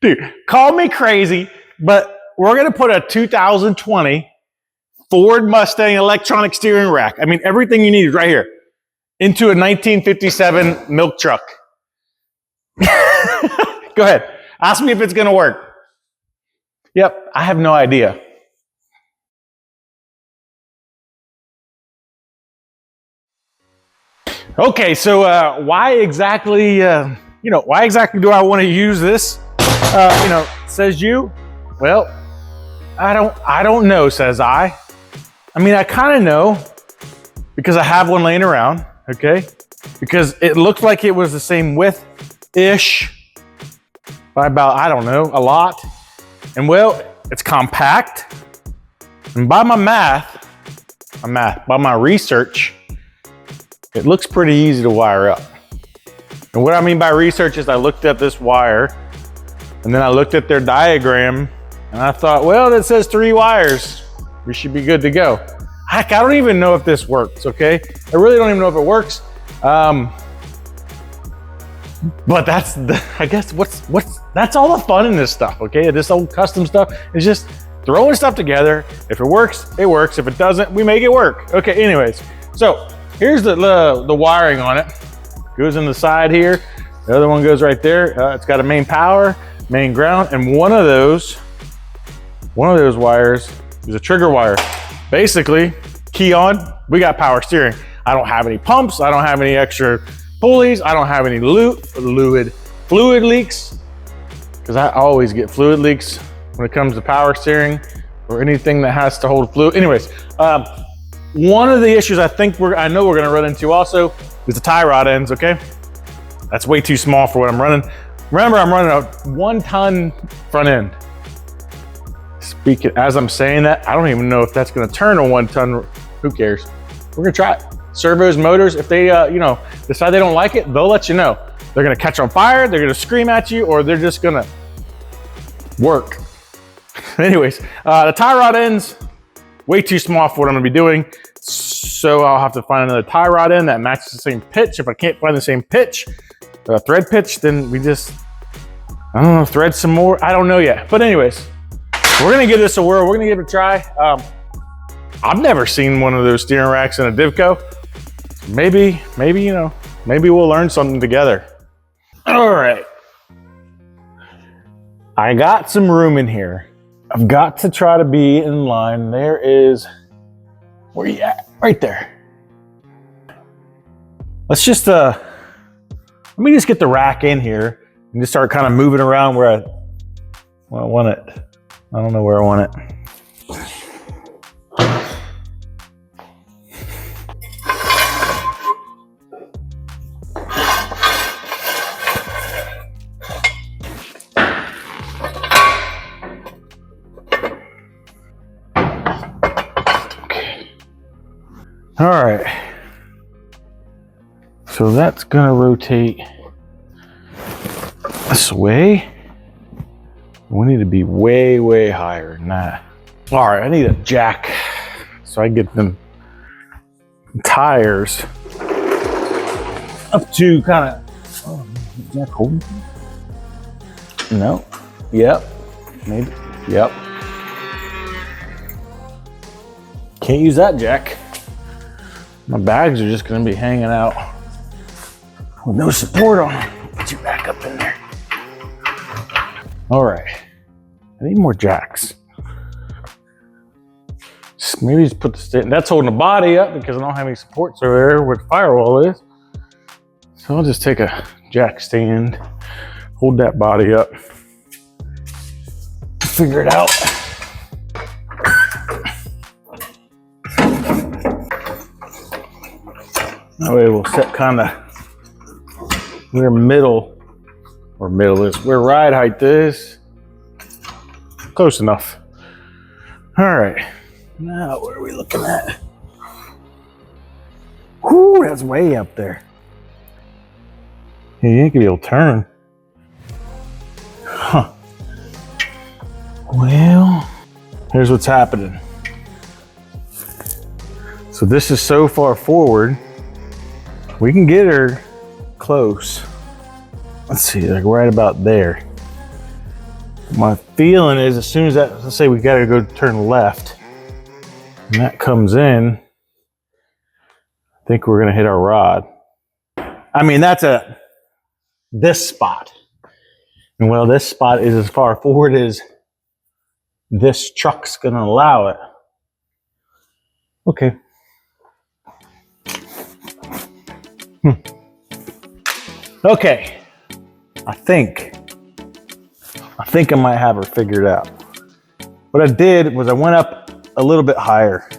Dude, call me crazy, but we're going to put a 2020 Ford Mustang electronic steering rack. I mean, everything you need is right here into a 1957 milk truck. Go ahead. Ask me if it's going to work. Yep, I have no idea. Okay, so why exactly, why exactly do I want to use this? Says you. Well, I don't know, says I. I mean, I kind of know because I have one laying around, okay? Because it looked like it was the same width-ish by about, I don't know, a lot. And well, it's compact. And by my research, it looks pretty easy to wire up. And what I mean by research is I looked at this wire and then I looked at their diagram and I thought, well, that says 3 wires. We should be good to go. Heck, I don't even know if this works, okay? I really don't even know if it works. But that's, I guess, that's all the fun in this stuff, okay? This old custom stuff is just throwing stuff together. If it works, it works. If it doesn't, we make it work. Okay, anyways. So here's the wiring on it. Goes in the side here. The other one goes right there. It's got a main power, main ground, and one of those wires is a trigger wire. Basically, key on, we got power steering. I don't have any pumps. I don't have any extra pulleys. I don't have any fluid leaks, because I always get fluid leaks when it comes to power steering or anything that has to hold fluid. Anyways, one of the issues I know we're gonna run into also is the tie rod ends, okay? That's way too small for what I'm running. Remember, I'm running a 1-ton front end. Speaking, as I'm saying that, I don't even know if that's gonna turn a 1-ton, who cares? We're gonna try it. Servos, motors, if they decide they don't like it, they'll let you know. They're gonna catch on fire, they're gonna scream at you, or they're just gonna work. Anyways, the tie rod ends, way too small for what I'm gonna be doing. So I'll have to find another tie rod end that matches the same pitch. If I can't find the same pitch, thread pitch, then we just, I don't know, thread some more. I don't know yet. But anyways, we're gonna give this a whirl. We're gonna give it a try. I've never seen one of those steering racks in a Divco. Maybe we'll learn something together. All right. I got some room in here. I've got to try to be in line. There is, where you at? Right there. Let's just, let me just get the rack in here and just start kind of moving around where I want it. I don't know where I want it. All right, so that's gonna rotate this way. We need to be way, way higher than that. All right, I need a jack so I get them tires up to kind of, oh, is jack holding? No, yep, maybe, yep. Can't use that jack. My bags are just gonna be hanging out with no support on them. Put you back up in there. All right, I need more jacks. Maybe just put the stand, that's holding the body up because I don't have any supports over there where the firewall is. So I'll just take a jack stand, hold that body up, figure it out. That way we'll set kind of where where ride height is. Close enough. All right, now what are we looking at? Whoo, that's way up there. Yeah, you ain't gonna be able to turn. Huh. Well, here's what's happening. So this is so far forward. We can get her close. let's see, like right about there. My feeling is as soon as that, let's say we gotta go turn left, and that comes in, I think we're gonna hit our rod. I mean, that's this spot. And well, this spot is as far forward as this truck's gonna allow it. Okay. Okay. I think I might have her figured out. What I did was I went up a little bit higher.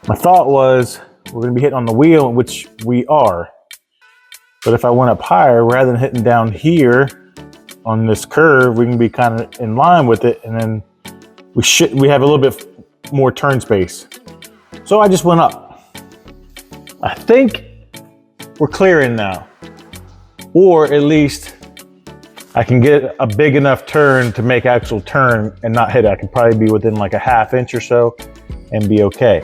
My thought was we're gonna be hitting on the wheel, which we are. But if I went up higher, rather than hitting down here on this curve, we can be kind of in line with it, and then we have a little bit more turn space. So I just went up. I think we're clearing now, or at least I can get a big enough turn to make actual turn and not hit it. I could probably be within like a ½ inch or so and be okay.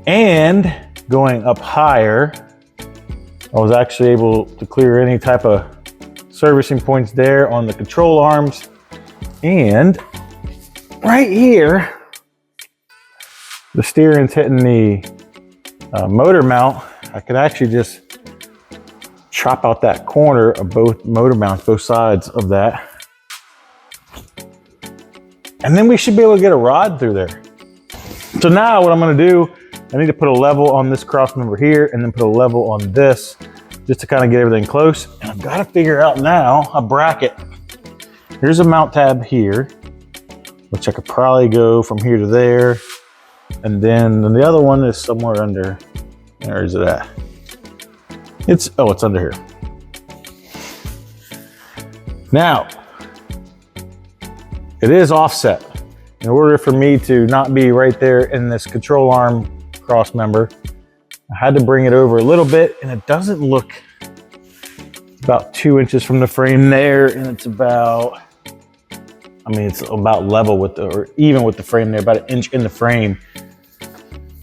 And going up higher, I was actually able to clear any type of servicing points there on the control arms. And right here, the steering's hitting the motor mount. I could actually just chop out that corner of both motor mounts, both sides of that. And then we should be able to get a rod through there. So now what I'm gonna do, I need to put a level on this cross member here and then put a level on this just to kind of get everything close. And I've got to figure out now a bracket. Here's a mount tab here, which I could probably go from here to there. And then the other one is somewhere under, where is it at? It's under here. Now, it is offset. In order for me to not be right there in this control arm cross member, I had to bring it over a little bit, and it doesn't look about 2 inches from the frame there, and it's about, I mean, it's about level with or even with the frame there, about 1 inch in the frame.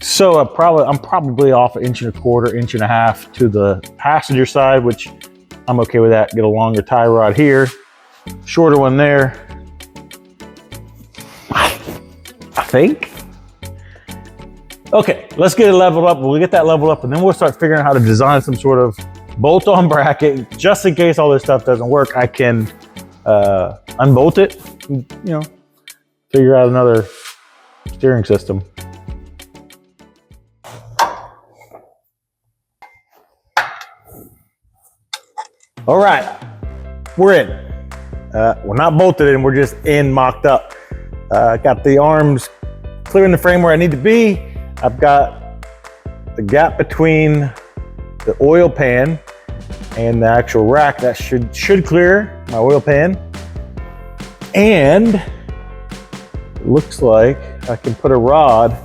So I'm probably off 1.25 inches, 1.5 inches to the passenger side, which I'm okay with that. Get a longer tie rod here, shorter one there. I think. Okay, let's get it leveled up. We'll get that leveled up, and then we'll start figuring out how to design some sort of bolt-on bracket. Just in case all this stuff doesn't work, I can unbolt it, and, you know, figure out another steering system. All right, we're in. We're not bolted in, we're just in mocked up. Got the arms clearing the frame where I need to be. I've got the gap between the oil pan and the actual rack that should clear my oil pan. And it looks like I can put a rod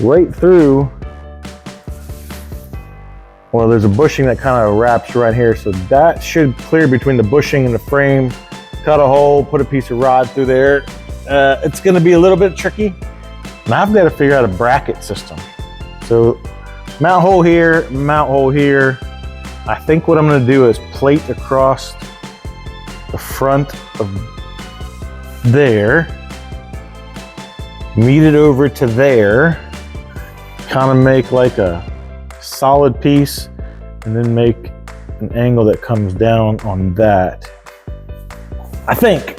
right through. Well, there's a bushing that kind of wraps right here, so that should clear between the bushing and the frame. Cut a hole, put a piece of rod through there. It's gonna be a little bit tricky. Now I've got to figure out a bracket system. So mount hole here, mount hole here. I think what I'm gonna do is plate across the front of there, meet it over to there, kind of make like a solid piece, and then make an angle that comes down on that. I think.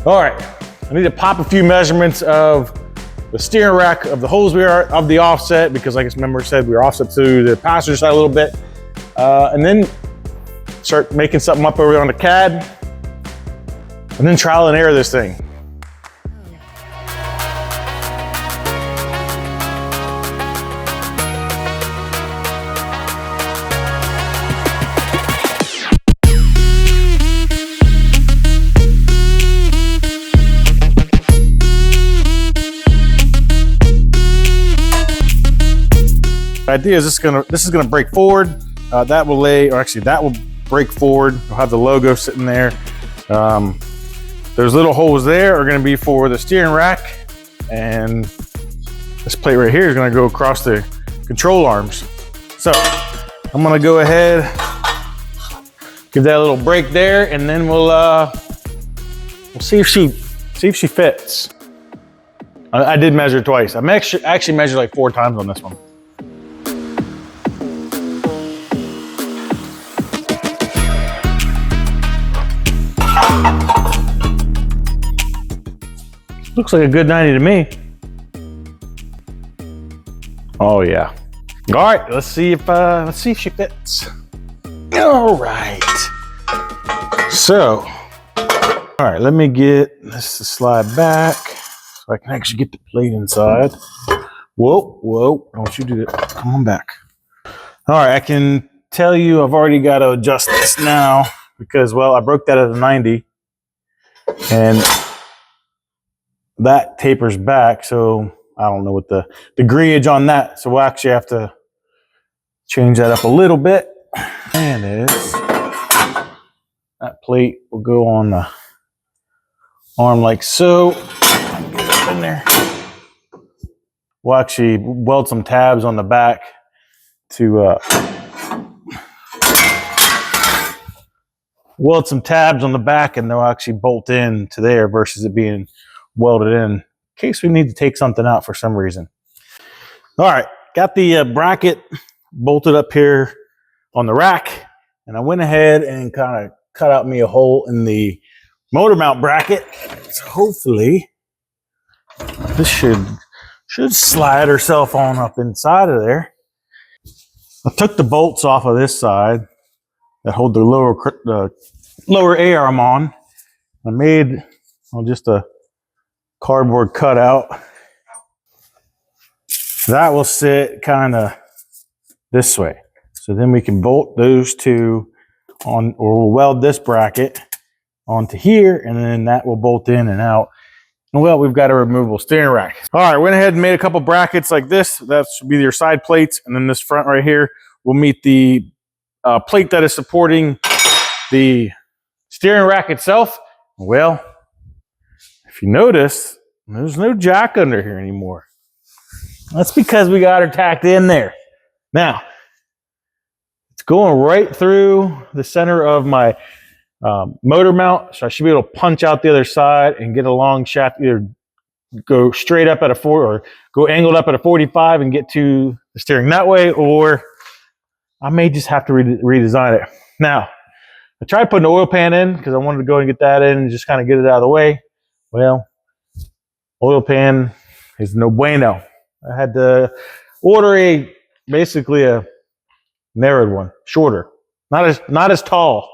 All right, I need to pop a few measurements of the steering rack, of the holes we are, of the offset, because like I remember said, we were offset to the passenger side a little bit, and then start making something up over on the CAD, and then trial and error this thing. The idea is this is gonna break forward. That will lay, or actually that will break forward. We'll have the logo sitting there. Those little holes there are gonna be for the steering rack, and this plate right here is gonna go across the control arms. So I'm gonna go ahead, Give that a little break there, and then we'll see if she fits. I did measure twice. I actually measured like 4 times on this one. Looks like a good 90 to me. Oh yeah. All right, let's see if she fits. All right. So, all right, let me get this to slide back so I can actually get the plate inside. Whoa, don't you do that. Come on back. All right, I can tell you I've already got to adjust this now because, well, I broke that at a 90 and that tapers back, so I don't know what the degreeage on that, so we'll actually have to change that up a little bit. And that plate will go on the arm like so. Get it in there. We'll actually weld some tabs on the back to and they'll actually bolt in to there versus it being welded in case we need to take something out for some reason. All right, got the bracket bolted up here on the rack, and I went ahead and kind of cut out me a hole in the motor mount bracket. So hopefully this should slide herself on up inside of there. I took the bolts off of this side that hold the lower A-arm on. I made just a cardboard cutout. That will sit kind of this way. So then we can bolt those two on, or we'll weld this bracket onto here, and then that will bolt in and out. And well, we've got a removable steering rack. All right, went ahead and made a couple brackets like this. That should be your side plates, and then this front right here will meet the plate that is supporting the steering rack itself. Well, if you notice, there's no jack under here anymore. That's because we got her tacked in there. Now, it's going right through the center of my motor mount, so I should be able to punch out the other side and get a long shaft, either go straight up at a 4 or go angled up at a 45 and get to the steering that way, or I may just have to redesign it. Now, I tried putting an oil pan in because I wanted to go and get that in and just kind of get it out of the way. Well, oil pan is no bueno. I had to order basically a narrowed one, shorter, not as tall.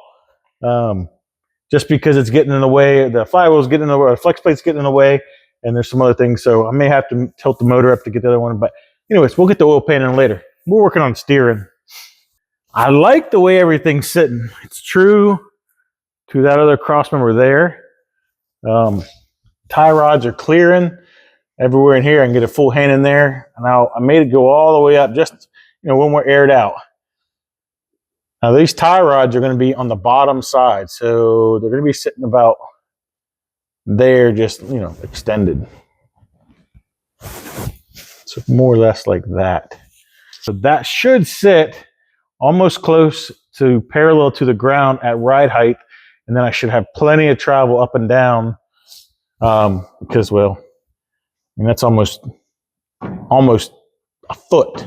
Just because it's getting in the way, the flywheel's getting in the way, the flex plate's getting in the way, and there's some other things. So I may have to tilt the motor up to get the other one. But anyways, we'll get the oil pan in later. We're working on steering. I like the way everything's sitting. It's true to that other cross member there. Tie rods are clearing everywhere in here. I can get a full hand in there. And now I made it go all the way up just, when we're aired out. Now these tie rods are going to be on the bottom side. So they're going to be sitting about there, just, extended. So more or less like that. So that should sit almost close to parallel to the ground at ride height. And then I should have plenty of travel up and down because, well, that's almost a foot.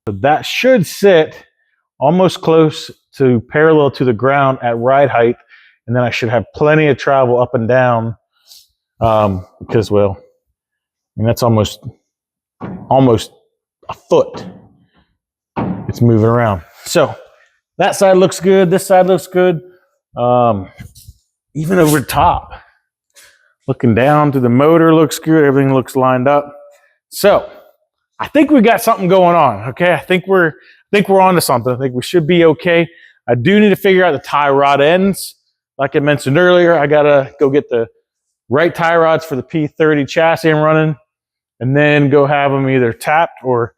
So that should sit almost close to parallel to the ground at ride height. And then I should have plenty of travel up and down because, well, that's almost a foot. It's moving around. So that side looks good. This side looks good. Even over top, looking down to the motor looks good. Everything looks lined up. So I think we got something going on. Okay. I think we're onto something. I think we should be okay. I do need to figure out the tie rod ends. Like I mentioned earlier, I got to go get the right tie rods for the P30 chassis I'm running, and then go have them either tapped, or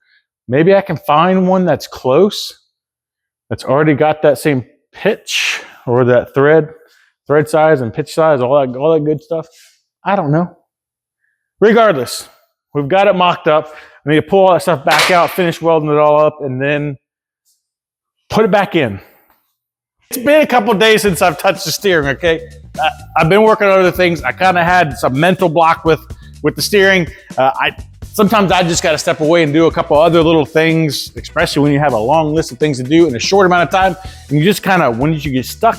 maybe I can find one that's close, that's already got that same pitch or that thread size and pitch size, all that good stuff. I don't know. Regardless, we've got it mocked up. I need to pull all that stuff back out, finish welding it all up, and then put it back in. It's been a couple days since I've touched the steering, okay? I've been working on other things. I kind of had some mental block with the steering. Sometimes I just got to step away and do a couple other little things, especially when you have a long list of things to do in a short amount of time. And you just kind of, when you get stuck,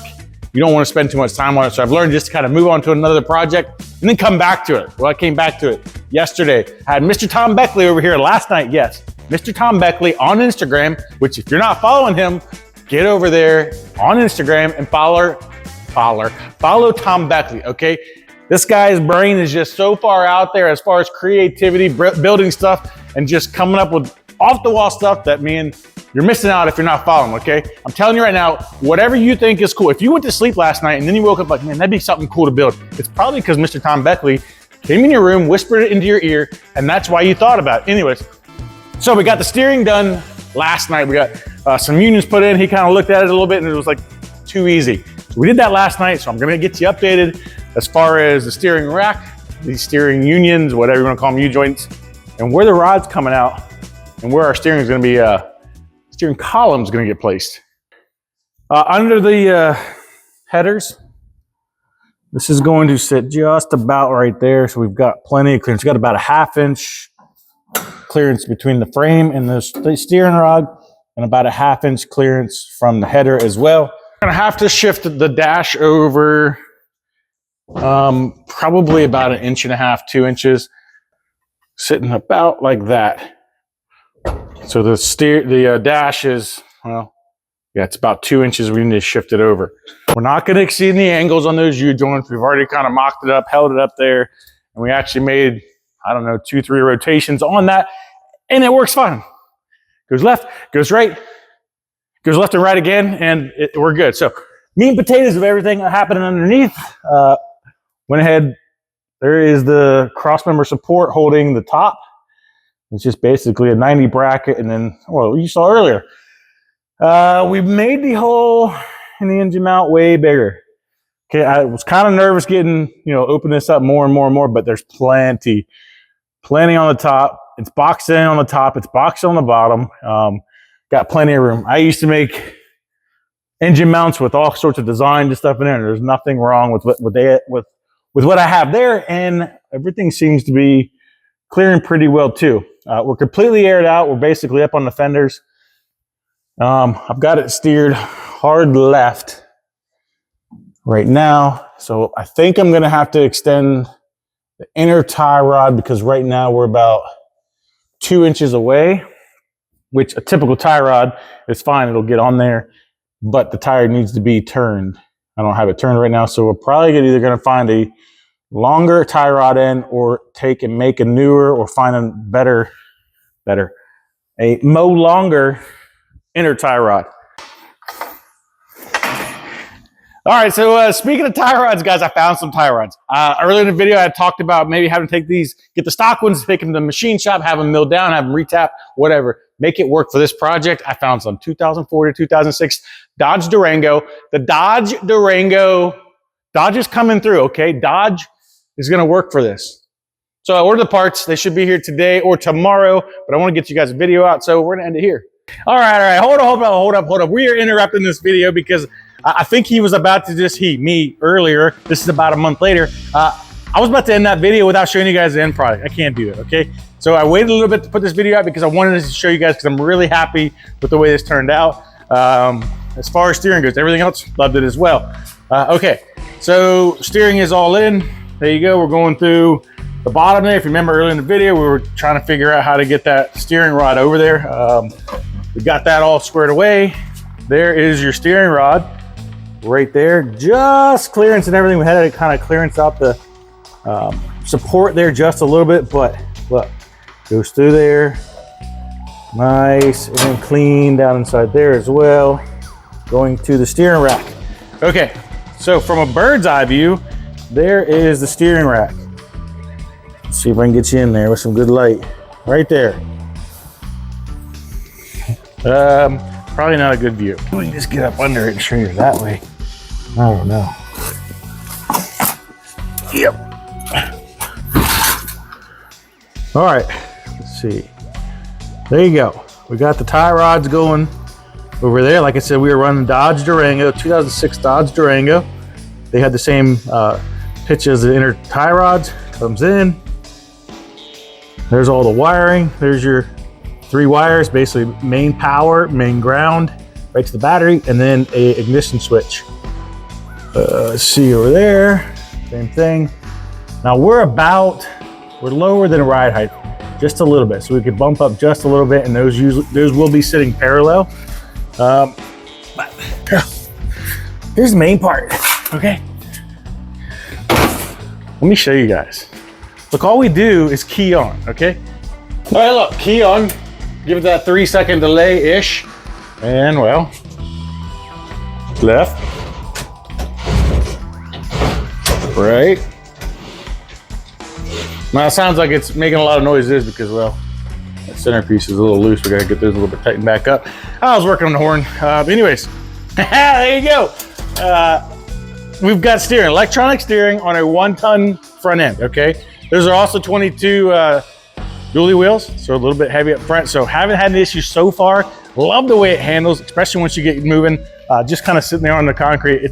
you don't want to spend too much time on it. So I've learned just to kind of move on to another project and then come back to it. Well, I came back to it yesterday. I had Mr. Tom Beckley over here last night. Yes, Mr. Tom Beckley on Instagram, which if you're not following him, get over there on Instagram and follow Tom Beckley, okay? This guy's brain is just so far out there as far as creativity, building stuff, and just coming up with off-the-wall stuff that, man, you're missing out if you're not following, okay? I'm telling you right now, whatever you think is cool. If you went to sleep last night and then you woke up like, man, that'd be something cool to build, it's probably because Mr. Tom Beckley came in your room, whispered it into your ear, and that's why you thought about it. Anyways, so we got the steering done last night. We got some unions put in. He kind of looked at it a little bit and it was like too easy. So we did that last night, so I'm gonna get you updated as far as the steering rack, these steering unions, whatever you wanna call them, U-joints, and where the rod's coming out and where our steering is gonna be, steering column is gonna get placed. Under the headers, this is going to sit just about right there. So we've got plenty of clearance. We've got about a 1/2 inch clearance between the frame and the steering rod, and about a 1/2 inch clearance from the header as well. I'm gonna have to shift the dash over probably about 1.5 inches, 2 inches, sitting about like that. So the dash is, well, yeah, it's about 2 inches. We need to shift it over. We're not going to exceed the angles on those U-joints. We've already kind of mocked it up, held it up there, and we actually made, I don't know, 2-3 rotations on that, and it works fine. Goes left, goes right, goes left and right again, and we're good. So meat and potatoes of everything happening underneath. Went ahead, there is the crossmember support holding the top. It's just basically a 90 bracket, and then, well, you saw earlier, we made the hole in the engine mount way bigger. Okay, I was kind of nervous getting, open this up more and more and more, but there's plenty on the top. It's boxed in on the top. It's boxed on the bottom. Got plenty of room. I used to make engine mounts with all sorts of design and stuff in there, and there's nothing wrong with what I have there, and everything seems to be clearing pretty well too. We're completely aired out. We're basically up on the fenders. I've got it steered hard left right now, so I think I'm gonna have to extend the inner tie rod, because right now we're about 2 inches away, which a typical tie rod is fine. It'll get on there, but the tire needs to be turned. I don't have it turned right now, so we're probably either gonna find a longer tie rod end or take and make a newer, or find a better, a longer inner tie rod. All right, so speaking of tie rods, guys, I found some tie rods. Earlier in the video, I talked about maybe having to take these, get the stock ones, take them to the machine shop, have them milled down, have them retapped, whatever. Make it work for this project. I found some 2004 to 2006 Dodge Durango. The Dodge Durango, Dodge is coming through, okay? Dodge is gonna work for this. So I ordered the parts. They should be here today or tomorrow, but I wanna get you guys a video out, so we're gonna end it here. All right, hold up. We are interrupting this video because I think he was about to just me earlier. This is about a month later. I was about to end that video without showing you guys the end product. I can't do that, okay? So I waited a little bit to put this video out because I wanted to show you guys, because I'm really happy with the way this turned out. As far as steering goes, everything else, loved it as well. Okay, so steering is all in. There you go, we're going through the bottom there. If you remember earlier in the video, we were trying to figure out how to get that steering rod over there. We got that all squared away. There is your steering rod right there, just clearance and everything. We had to kind of clearance out the support there just a little bit, but look, goes through there, nice and clean down inside there as well, going to the steering rack. Okay, so from a bird's eye view, there is the steering rack. Let's see if I can get you in there with some good light. Right there. Probably not a good view. Let me just get up under it and show you that way. I don't know. Yep. All right, let's see. There you go. We got the tie rods going over there, like I said, we were running Dodge Durango, 2006 Dodge Durango. They had the same pitch as the inner tie rods. Comes in. There's all the wiring. There's your 3 wires, basically main power, main ground, right to the battery, and then a ignition switch. Let's see over there, same thing. Now we're lower than ride height, just a little bit, so we could bump up just a little bit, and those will be sitting parallel. But here's the main part, okay? Let me show you guys. Look, all we do is key on, okay? All right, look, key on, give it that 3-second delay-ish, and well, left, right. Now it sounds like it's making a lot of noises because, well, that centerpiece is a little loose. We gotta get those a little bit tightened back up. I was working on the horn. Anyways, there you go. We've got steering, electronic steering on a 1-ton front end, okay? Those are also 22 dually wheels, so a little bit heavy up front. So haven't had an issue so far. Love the way it handles, especially once you get moving. Just kind of sitting there on the concrete,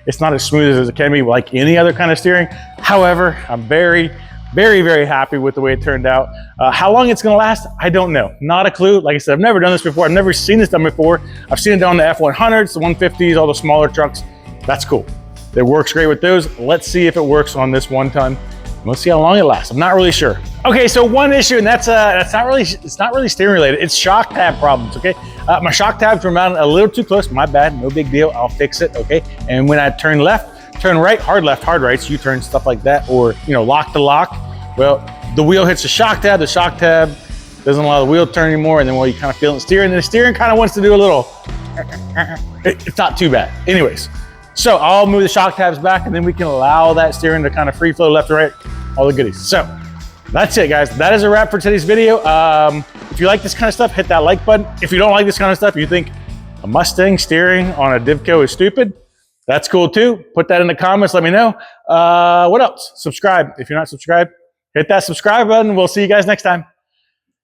it's not as smooth as it can be like any other kind of steering. However, I'm very, very happy with the way it turned out. How long it's gonna last, I don't know. Not a clue. Like I said, I've never done this before. I've never seen this done before. I've seen it done on the F100s, the 150s, all the smaller trucks. That's cool. It works great with those. Let's see if it works on this 1-ton. Let's see how long it lasts. I'm not really sure. Okay, so one issue, and it's not really steering related. It's shock tab problems, okay? My shock tabs were mounted a little too close. My bad, no big deal. I'll fix it, okay? And when I turn left, turn right, hard left, hard right, so U-turn, stuff like that, or, you know, lock to lock. Well, the wheel hits the shock tab doesn't allow the wheel to turn anymore, and then, well, you kind of feel it steering, and the steering kind of wants to do a little, it's not too bad. Anyways, so I'll move the shock tabs back, and then we can allow that steering to kind of free flow left to right, all the goodies. So that's it, guys. That is a wrap for today's video. If you like this kind of stuff, hit that like button. If you don't like this kind of stuff, you think a Mustang steering on a Divco is stupid, that's cool too. Put that in the comments, let me know. What else? Subscribe. If you're not subscribed, hit that subscribe button. We'll see you guys next time.